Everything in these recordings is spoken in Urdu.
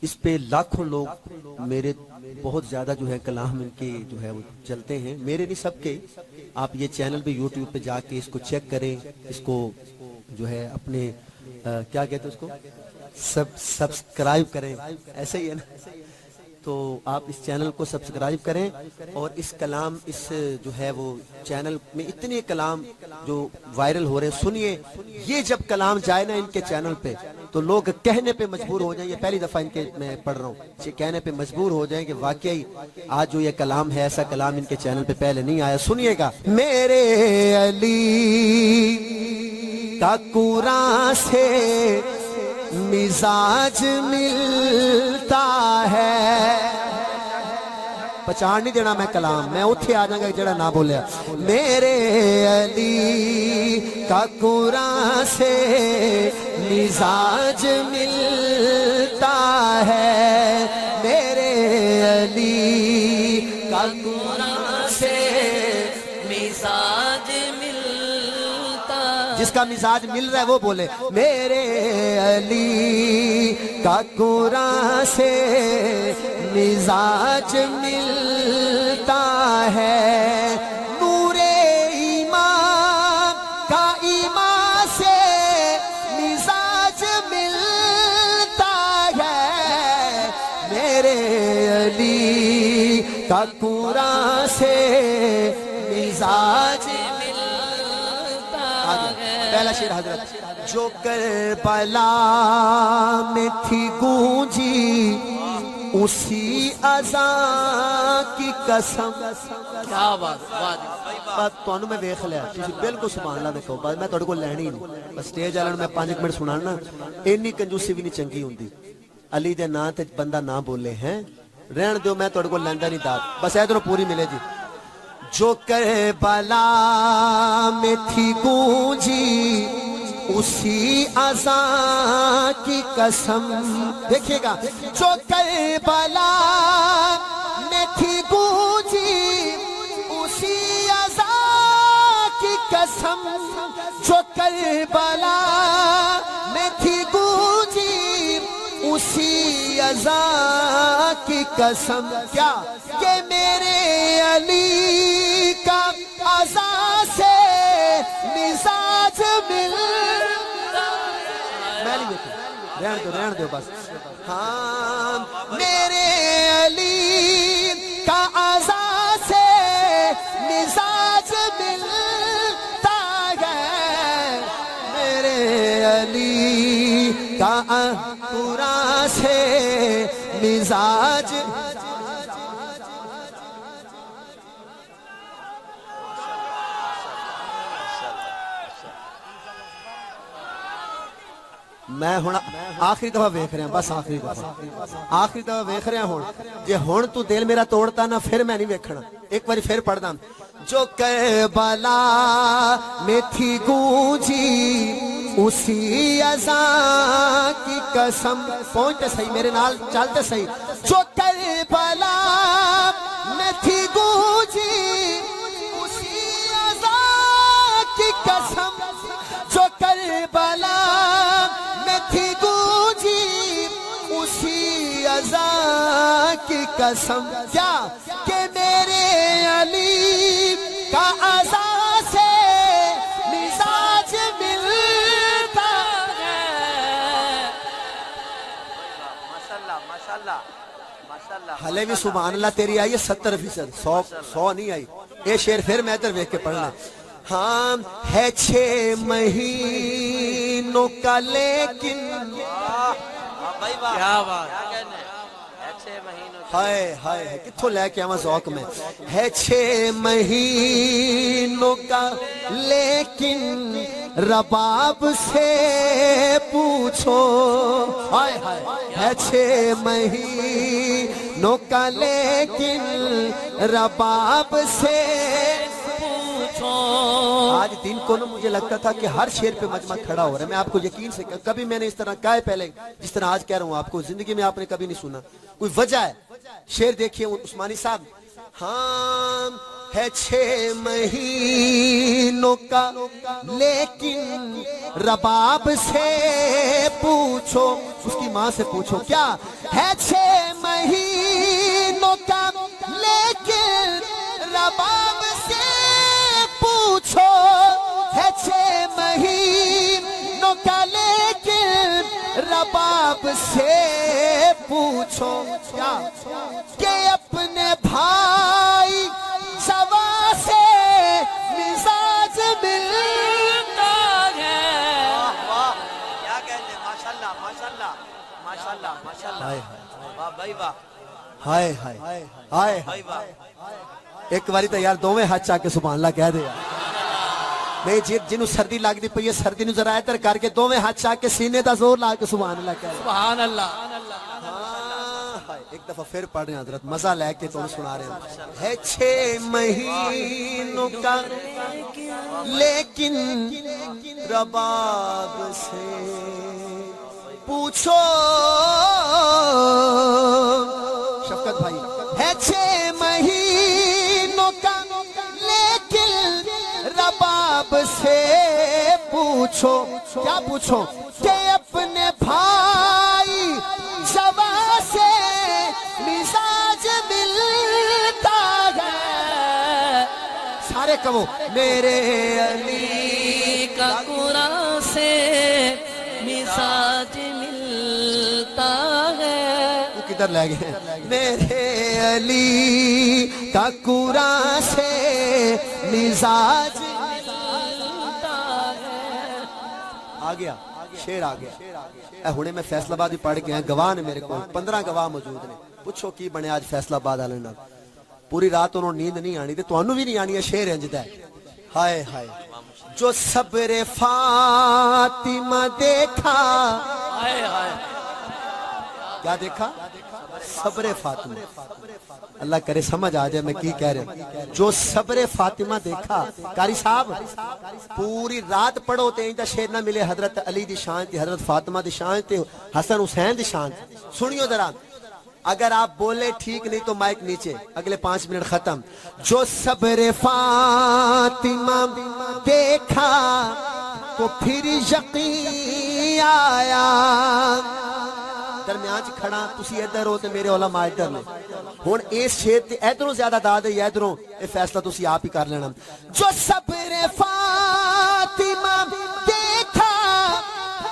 اس پہ لاکھوں لوگ میرے بہت زیادہ جو ہے کلام ان کے جو ہے وہ چلتے ہیں، میرے نہیں سب کے. آپ یہ چینل پہ یوٹیوب پہ جا کے اس کو چیک کریں، اس کو جو ہے اپنے کیا کہتے ہیں اس کو سبسکرائب کریں، ایسے ہی ہے نا. تو آپ اس چینل کو سبسکرائب کریں اور اس کلام اس جو ہے وہ چینل میں اتنے کلام جو وائرل ہو رہے ہیں سنیے. یہ جب کلام جائے نا ان کے چینل پہ تو لوگ کہنے پہ مجبور ہو جائیں، یہ پہلی دفعہ ان کے میں پڑھ رہا ہوں، یہ کہنے پہ مجبور ہو جائیں کہ واقعی آج جو یہ کلام ہے ایسا کلام ان کے چینل پہ پہلے نہیں آیا. سنیے گا. میرے علی کا قرآن سے مزاج ملتا ہے. پہچان نہیں دینا میں کلام، میں اتھے آ جاؤں گا جڑا نہ بولیا. میرے علی کا قرآن سے مزاج ملتا ہے. میرے علی کا قرآن سے مزاج جس کا مزاج مل رہا ہے وہ بولے. میرے علی کا قرآن سے مزاج ملتا ہے. نور ایمان کا ایمان سے مزاج ملتا ہے. میرے علی کا قرآن سے مزاج پہلا شعر حضرت. جو کربلا میں تھی گونجی اسی اذان کی قسم. کیا بات تانوں میں ویکھ لیا تسی بالکل سبحان اللہ دیکھو. بس میں تہاڈے کول لینی نہیں، بس سٹیج والے میں 5 منٹ سنانا. اینی کنجوسی بھی نہیں چنگی ہوندی. علی دے نام تے بندہ نہ بولے ہیں رہن دیو، میں تہاڈے کول لیندا نہیں داد. بس ادھروں پوری ملے جی. جو کربلا میں تھی گونجی اسی اذان کی قسم. دیکھیے گا. جو کربلا میں تھی گونجی اسی اذان کی قسم. جو کربلا میں تھی گونجی اسی اذان کی قسم. کیا کہ میرے علی کا اذان سے مزاج ملتا ہے. میں نہیں دیکھوں، رہن دو بس. ہاں میرے علی کا اذان سے مزاج ملتا ہے. میرے علی کا قرآن سے مزاج میں ہوں آخری دفعہ ویکھ رہا. بس آخری دفعہ ویکھ رہا ہوں. جے ہون تو دل میرا توڑتا نا پھر میں نہیں ویکھنا. ایک باری پھر پڑھ داں. جو کربلا میں تھی گونجی اسی اذان کی قسم. پہنچتے صحیح میرے نال چلتے صحیح. جو کربلا میں تھی گونجی اسی اذان کی قسم. جو کربلا میں تھی گونجی اسی اذان کی قسم. کیا کہ میرے علی کا اذان سے مزاج ملتا ہے. حلے بھی سبحان اللہ تیری آئی ہے 70%، 100 نہیں آئی. یہ شعر پھر میں ادھر ویکھ کے پڑھنا. ہاں ہے 6 مہینوں کا لیکن کیا بات ہائے ہائے کتھوں لے کے آواں ذوق میں. ہے 6 مہینوں کا لیکن رباب سے پوچھو. ہائے ہائے ہے 6 مہینوں کا لیکن رباب سے آج دن کو نا مجھے لگتا تھا کہ ہر شعر پہ مجمع کھڑا ہو رہا ہے. میں آپ کو یقین سے کبھی میں نے اس طرح کہا ہے پہلے جس طرح آج کہہ رہا ہوں آپ کو. زندگی میں آپ نے کبھی نہیں سنا. کوئی وجہ ہے. شعر دیکھیے عثمانی صاحب ہاں ہے 6 مہینوں کا لیکن رباب سے پوچھو، اس کی ماں سے پوچھو کیا ہے 6 مہینوں کا لیکن رباب سے پوچھو، ہے 6 مہینوں کا لیکن رباب سے پوچھو کیا کہ اپنے بھائی سوا سے مزاج ملتا ہے۔ کیا کہتے ہیں، ماشاءاللہ ماشاءاللہ ماشاءاللہ ماشاءاللہ، واہ بھائی واہ، ہائے ہائے ہائے بھائی واہ، ایک باری تو یار دوویں ہاتھ چاہ کے سبحان اللہ کہہ دے یار۔ نہیں جنوں سردی لگ دی پئی ہے سردی نوں ذرا ادھر کر کے دوویں ہاتھ چاہ کے سینے دا زور لا کے سبحان اللہ کہہ دے۔ سبحان اللہ۔ ایک دفعہ پھر پڑھ رہے ہیں حضرت، مزہ لے کے تم سنا رہے ہیں۔ ہے 6 مہینوں کا لیکن رباب سے پوچھو، شفقت بھائی ہے 6 مہینوں کا لیکن رباب سے پوچھو کیا پوچھو کہ اپنے بھائی جوا سے مزاج ملتا ہے۔ سارے کہو میرے علی کا قرآن سے مزاج ملتا ہے۔ تو کدھر لے گئے؟ میرے علی کا قرآن سے مزاج ملتا ہے۔ آ گیا شیر آ گیا۔ اے ہنے میں فیصلہ آباد بھی پڑھ کے ہیں، گواہ نے میرے کو 15 گواہ موجود نے، پوچھو کی بنے آج فیصلہ آباد والے نال۔ پوری رات انہوں نیند نہیں آنی تے تانوں بھی نہیں آنی ہے، شیر انجدا ہے۔ ہائے ہائے جو صبر فاطمہ دیکھا، ہائے ہائے، کیا دیکھا؟ صبر فاطمہ۔ اللہ کرے سمجھ آ جائے میں کی کہہ رہا ہوں۔ جو صبر فاطمہ دیکھا، قاری صاحب پوری رات پڑھو تے انجا شیر نہ ملے حضرت علی دی شان تے حضرت فاطمہ دی شان تے حسن حسین دی شان۔ سنیو ذرا، اگر آپ بولے ٹھیک نہیں تو مائک نیچے، اگلے 5 منٹ ختم۔ جو صبر فاطمہ دیکھا تو پھر یقین آیا، درمیان چ کھڑا تسی ادھر ہو تے میرے علماء ادھر نے، ہن اس شیر تے ادھروں زیادہ داد ہے یا ادھروں، یہ فیصلہ تسی آپ ہی کر لینا۔ جو صبر فاطمہ دیکھا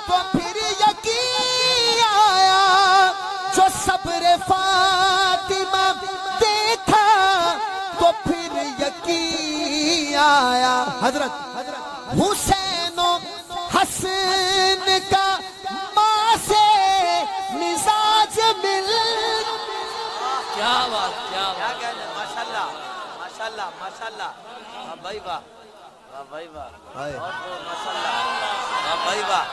تو پھر یقین آیا، جو صبر فاطمہ دیکھا تو پھر یقین آیا۔ حضرت حسین و حسن کا ماں سے مزاج مل، کیا بات، کیا کیا بات۔ کہتے ہیں، ماشاءاللہ ماشاءاللہ ماشاءاللہ، واہ بھائی واہ، واہ بھائی واہ، ہائے بہت بہت ماشاءاللہ، واہ بھائی واہ،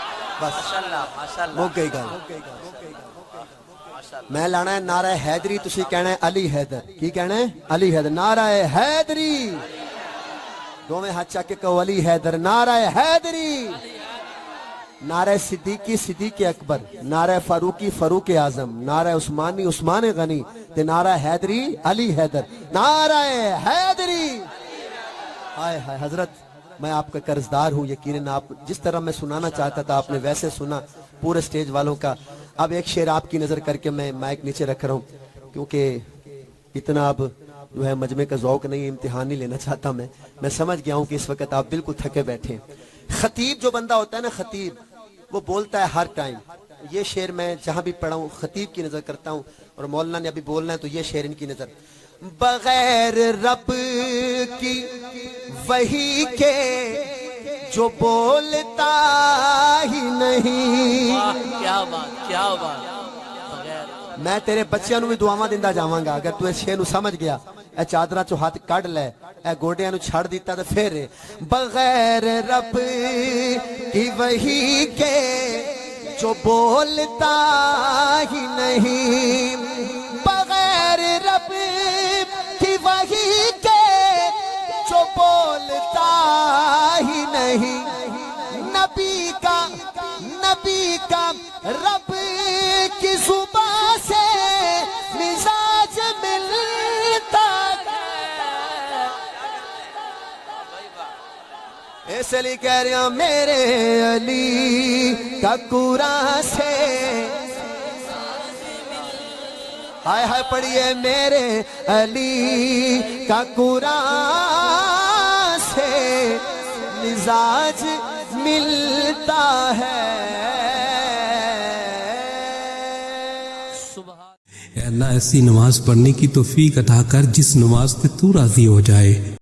بس ماشاءاللہ ماشاءاللہ مک گئی گل۔ ماشاءاللہ۔ میں لانا ہے نعرہ حیدری، تسی کہنا ہے علی حیدر۔ کی کہنا ہے؟ علی حیدر۔ نعرہ حیدری، دوویں ہاتھ چاک کے کہو علی حیدر، نعرہ حیدری۔ نعرہ صدیقی صدیق اکبر، نعرہ فاروقی فاروق اعظم، نعرہ عثمانی عثمان غنی تے نعرہ حیدری علی حیدر، نعرہ حیدری۔ ہائے ہائے حضرت، میں آپ کا قرضدار ہوں، یقیناً آپ جس طرح میں سنانا چاہتا تھا آپ نے ویسے سنا پورے سٹیج والوں کا۔ اب ایک شعر آپ کی نظر کر کے میں مائک نیچے رکھ رہا ہوں، کیونکہ اتنا اب جو ہے مجمع کا ذوق نہیں، امتحان نہیں لینا چاہتا میں سمجھ گیا ہوں کہ اس وقت آپ بالکل تھکے بیٹھے ہیں۔ خطیب جو بندہ ہوتا ہے نا، خطیب وہ بولتا ہے ہر ٹائم۔ یہ شعر میں جہاں بھی پڑھا ہوں خطیب کی نظر کرتا ہوں، اور مولانا نے ابھی بولنا ہے تو یہ شعر ان کی نظر۔ بغیر رب کی وحی کے جو بولتا ہی نہیں، واہ، کیا بات، کیا بات۔ بغیر میں تیرے بچیاں نو بھی دعاواں دیندا جاواں گا اگر تو اس شے نو سمجھ گیا۔ اے چادراں چوں ہاتھ کڈ لے، اے گوڈیاں نو چھڑ دیتا تے پھر بغیر رب کی وحی کے جو بولتا ہی نہیں، بغیر رب کی وحی کے جو بولتا ہی نہیں، نبی کا رب کی زبان سے مزاج ملتا ہے۔ اس لیے کہہ رہا میرے علی کا قرآن سے ہائے ہائے پڑھیے میرے علی کا قرآن سے مزاج ملتا ہے اے اللہ ایسی نماز پڑھنے کی توفیق عطا کر جس نماز پہ تو راضی ہو جائے.